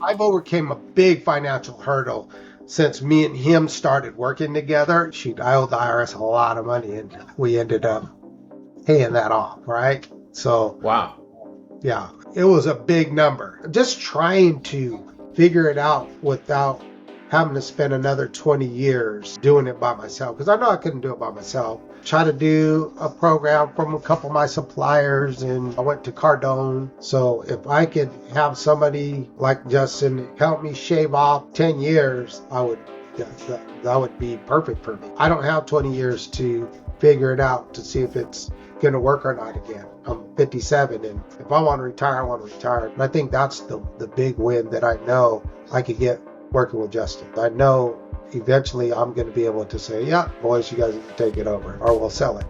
I've overcame a big financial hurdle since me and him started working together. Shoot, I owed the IRS a lot of money and we ended up paying that off, right? So, wow. Yeah, it was a big number. Just trying to figure it out without having to spend another 20 years doing it by myself, because I know I couldn't do it by myself. Try to do a program from a couple of my suppliers, and I went to Cardone. So if I could have somebody like Justin help me shave off 10 years, that would be perfect for me. I don't have 20 years to figure it out to see if it's going to work or not again. I'm 57, and if I want to retire, I want to retire. And I think that's the big win that I know I could get working with Justin. I know eventually I'm going to be able to say, yeah, boys, you guys need to take it over, or we'll sell it.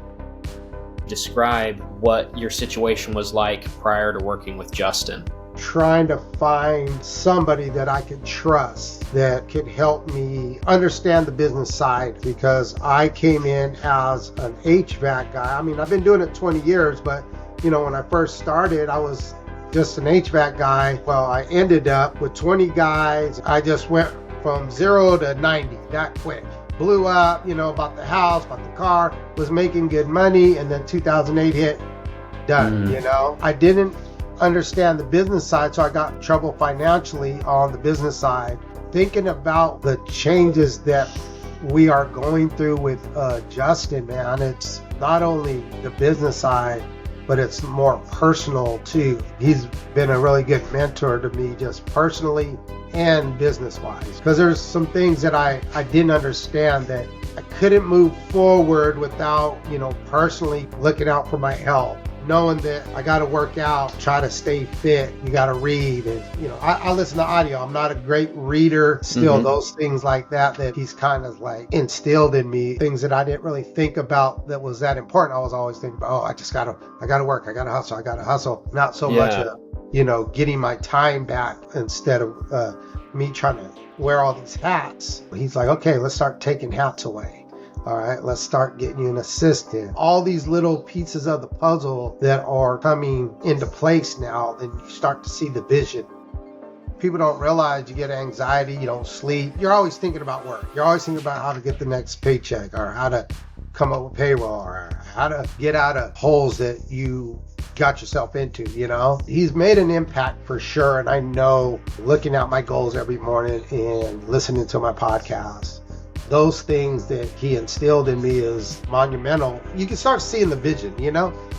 Describe what your situation was like prior to working with Justin. Trying to find somebody that I could trust that could help me understand the business side, because I came in as an HVAC guy. I mean, I've been doing it 20 years, but when I first started, I was just an HVAC guy. Well, I ended up with 20 guys. I just went from 0 to 90 that quick. Blew up, bought the house, bought the car, was making good money, and then 2008 hit, done. I didn't understand the business side, so I got in trouble financially on the business side. Thinking about the changes that we are going through with Justin, man, it's not only the business side, but it's more personal too. He's been a really good mentor to me, just personally and business-wise, because there's some things that I didn't understand, that I couldn't move forward without, personally looking out for my health. Knowing that I got to work out, try to stay fit, you got to read. And, I listen to audio. I'm not a great reader. Still, those things like that he's kind of like instilled in me, things that I didn't really think about that was that important. I was always thinking about, I got to work. I got to hustle. Not so much of, getting my time back instead of me trying to wear all these hats. He's like, okay, let's start taking hats away. All right, let's start getting you an assistant. All these little pieces of the puzzle that are coming into place now, then you start to see the vision. People don't realize you get anxiety, you don't sleep. You're always thinking about work. You're always thinking about how to get the next paycheck, or how to come up with payroll, or how to get out of holes that you got yourself into, He's made an impact for sure. And I know, looking at my goals every morning and listening to my podcast, those things that he instilled in me is monumental. You can start seeing the vision,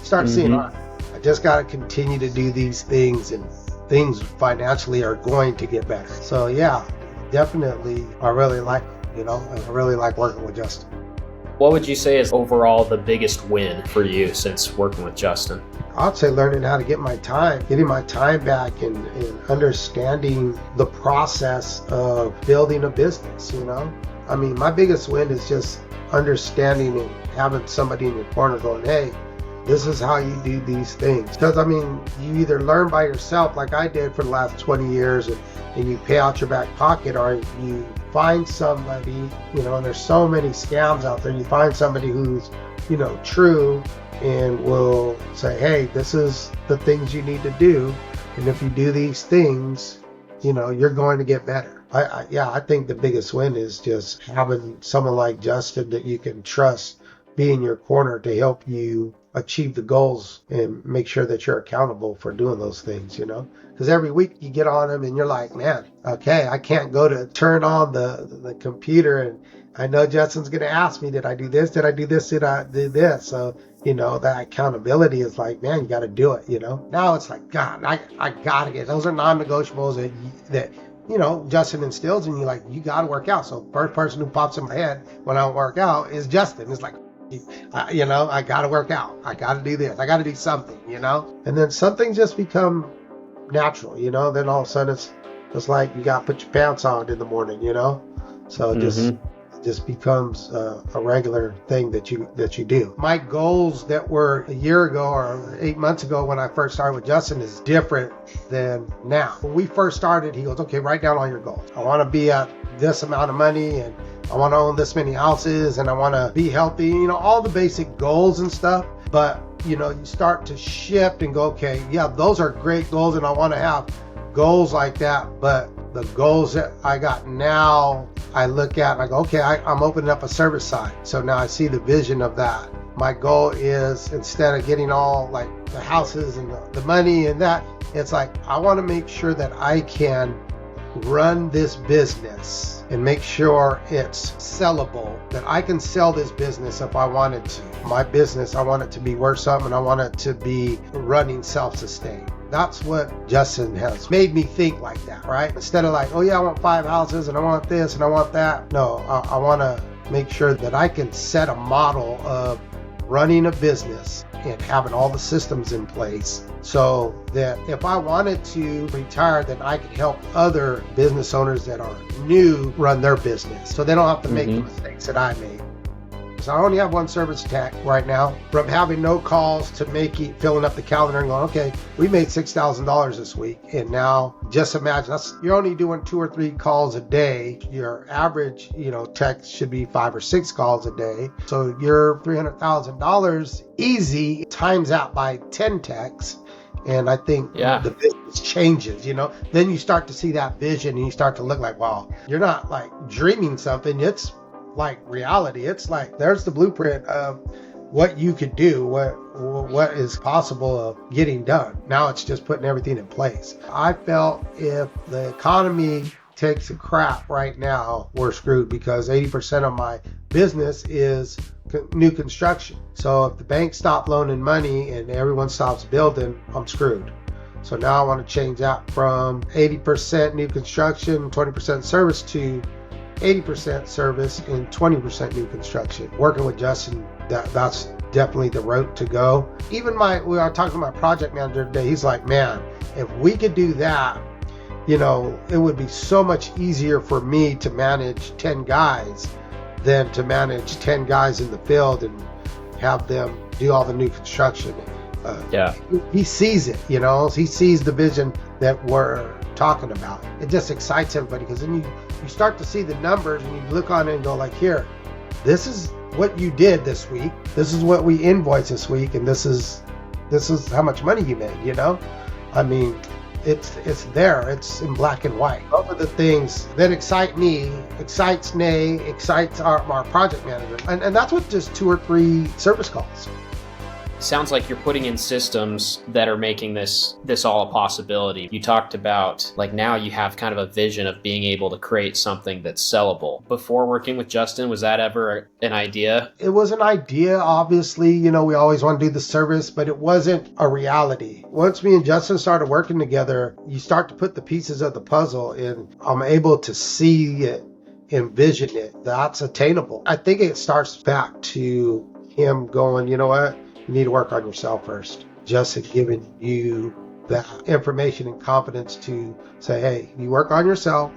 start seeing, all right, I just got to continue to do these things, and things financially are going to get better. So yeah, definitely, I really like working with Justin. What would you say is overall the biggest win for you since working with Justin? I'd say learning how to getting my time back, and understanding the process of building a business, I mean, my biggest win is just understanding and having somebody in your corner going, hey, this is how you do these things. Because, I mean, you either learn by yourself like I did for the last 20 years and you pay out your back pocket, or you find somebody, and there's so many scams out there. You find somebody who's, true and will say, hey, this is the things you need to do. And if you do these things, you're going to get better. I think the biggest win is just having someone like Justin that you can trust be in your corner to help you achieve the goals and make sure that you're accountable for doing those things, because every week you get on them and you're like, man, okay, I can't go to turn on the computer and I know Justin's going to ask me, did I do this? Did I do this? Did I do this? So, that accountability is like, man, you got to do it, Now it's like, God, I got to get, those are non-negotiables that Justin instills in you, like, you got to work out. So first person who pops in my head when I don't work out is Justin. It's like, I got to work out. I got to do this. I got to do something, And then something just become natural, Then all of a sudden it's like you got to put your pants on in the morning, So it just becomes a regular thing that you do. My goals that were a year ago or 8 months ago when I first started with Justin is different than now. When we first started, he goes, okay, write down all your goals. I want to be at this amount of money, and I want to own this many houses, and I want to be healthy, all the basic goals and stuff. But, you start to shift and go, okay, yeah, those are great goals, and I want to have goals like that. But The goals that I got now, I look at and I go, okay, I'm opening up a service side. So now I see the vision of that. My goal is, instead of getting all like the houses and the money and that, it's like, I want to make sure that I can run this business and make sure it's sellable, that I can sell this business if I wanted to. My business, I want it to be worth something. I want it to be running self-sustained. That's what Justin has made me think like that, right? Instead of like, oh yeah, I want 5 houses and I want this and I want that. No, I want to make sure that I can set a model of running a business and having all the systems in place so that if I wanted to retire, then I could help other business owners that are new run their business so they don't have to make the mistakes that I made. So I only have one service tech right now. From having no calls to filling up the calendar and going, okay, we made $6,000 this week. And now just imagine you're only doing 2 or 3 calls a day. Your average, tech should be 5 or 6 calls a day. So your $300,000 easy times out by 10 techs. And I think the business changes, then you start to see that vision and you start to look like, wow, you're not like dreaming something. It's like reality. It's like there's the blueprint of what you could do, what is possible of getting done. Now it's just putting everything in place. I felt if the economy takes a crap right now, we're screwed, because 80% of my business is new construction. So if the banks stop loaning money and everyone stops building, I'm screwed. So now I want to change that from 80% new construction, 20% service to 80% service and 20% new construction. Working with Justin, that's definitely the route to go. Even we were talking to my project manager today. He's like, man, if we could do that, it would be so much easier for me to manage 10 guys than to manage 10 guys in the field and have them do all the new construction. He sees it, he sees the vision that we're talking about. It just excites everybody, because then you start to see the numbers and you look on it and go like, here, this is what you did this week. This is what we invoiced this week. And this is how much money you made, I mean, it's there. It's in black and white. Those are the things that excite me, excites Nay, excites our project manager. And that's with just 2 or 3 service calls. Sounds like you're putting in systems that are making this all a possibility. You talked about, like, now you have kind of a vision of being able to create something that's sellable. Before working with Justin, was that ever an idea? It was an idea, obviously. We always want to do the service, but it wasn't a reality. Once me and Justin started working together, you start to put the pieces of the puzzle, and I'm able to see it, envision it. That's attainable. I think it starts back to him going, you know what? You need to work on yourself first. Justin giving you that information and confidence to say, hey, you work on yourself,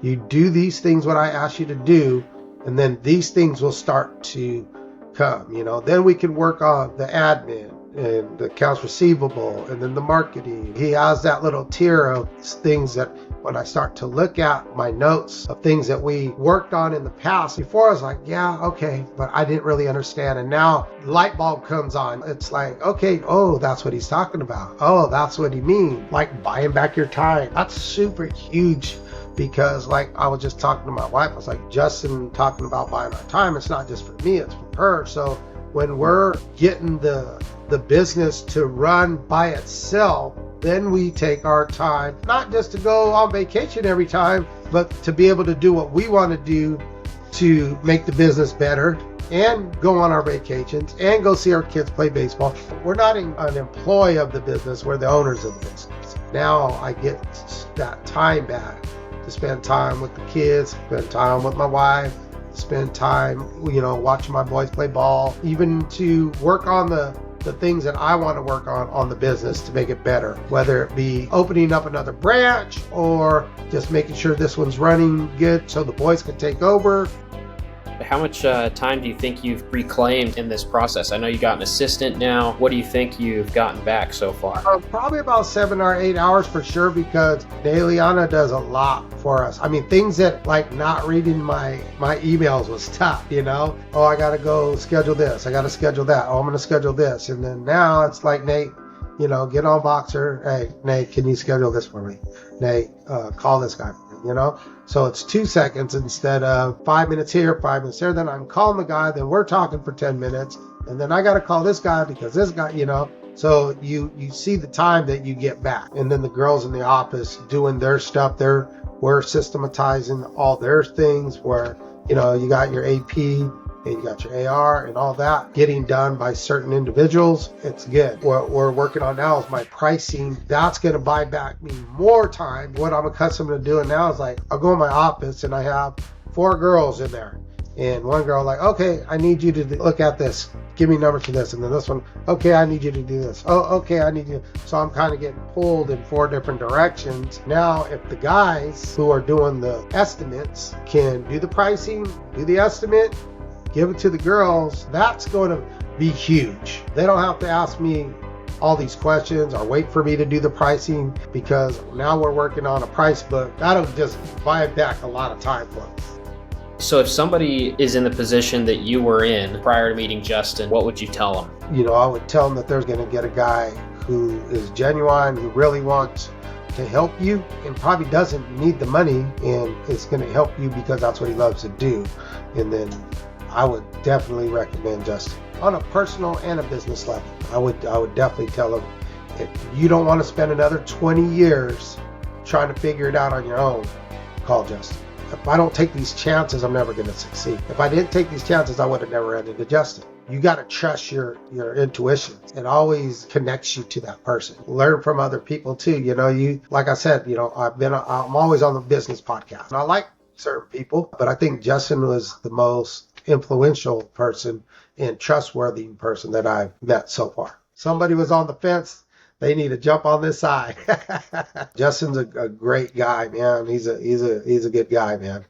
you do these things, what I ask you to do, and then these things will start to come. Then we can work on the admin and the accounts receivable and then the marketing. He has that little tier of things that when I start to look at my notes of things that we worked on in the past, before I was like, yeah, okay, but I didn't really understand. And now light bulb comes on. It's like, okay, oh, that's what he's talking about. Oh, that's what he means. Like buying back your time. That's super huge, because like I was just talking to my wife. I was like, Justin talking about buying our time. It's not just for me, it's for her. So when we're getting the business to run by itself, then we take our time, not just to go on vacation every time, but to be able to do what we want to do to make the business better and go on our vacations and go see our kids play baseball. We're not an employee of the business, we're the owners of the business. Now I get that time back to spend time with the kids, spend time with my wife, spend time, watching my boys play ball, even to work on the things that I want to work on the business to make it better, whether it be opening up another branch or just making sure this one's running good so the boys can take over. How much time do you think you've reclaimed in this process? I know you got an assistant now. What do you think you've gotten back so far? Probably about 7 or 8 hours for sure, because Daliana does a lot for us. I mean, things that like not reading my emails was tough, Oh, I got to go schedule this. I got to schedule that. Oh, I'm going to schedule this. And then now it's like, Nate, get on Voxer. Hey, Nate, can you schedule this for me? Nate, call this guy for me. you know? So it's 2 seconds instead of 5 minutes here, 5 minutes there. Then I'm calling the guy, then we're talking for 10 minutes. And then I got to call this guy because this guy, you know. So you see the time that you get back. And then the girls in the office doing their stuff. We're systematizing all their things where, you know, you got your AP and you got your AR and all that getting done by certain individuals. It's good. What we're working on now is my pricing. That's going to buy back me more time. What I'm accustomed to doing now is like, I'll go in my office and I have 4 girls in there. And one girl like, okay, I need you to look at this. Give me a number for this. And then this one, okay, I need you to do this. Oh, okay, I need you. So I'm kind of getting pulled in 4 different directions. Now, if the guys who are doing the estimates can do the pricing, do the estimate, give it to the girls, that's going to be huge. They don't have to ask me all these questions or wait for me to do the pricing, because now we're working on a price book. That'll just buy back a lot of time for us. So if somebody is in the position that you were in prior to meeting Justin, what would you tell them? You know, I would tell them that they're going to get a guy who is genuine, who really wants to help you and probably doesn't need the money and is going to help you because that's what he loves to do. And then I would definitely recommend Justin on a personal and a business level. I would definitely tell him, if you don't want to spend another 20 years trying to figure it out on your own, call Justin. If I don't take these chances, I'm never going to succeed. If I didn't take these chances, I would have never run into Justin. You got to trust your intuition. It always connects you to that person. Learn from other people too. You know, like I said, you know, I'm always on the business podcast. And I like certain people, but I think Justin was the most influential person and trustworthy person that I've met so far. Somebody was on the fence. They need to jump on this side. Justin's a great guy, man. He's a good guy, man.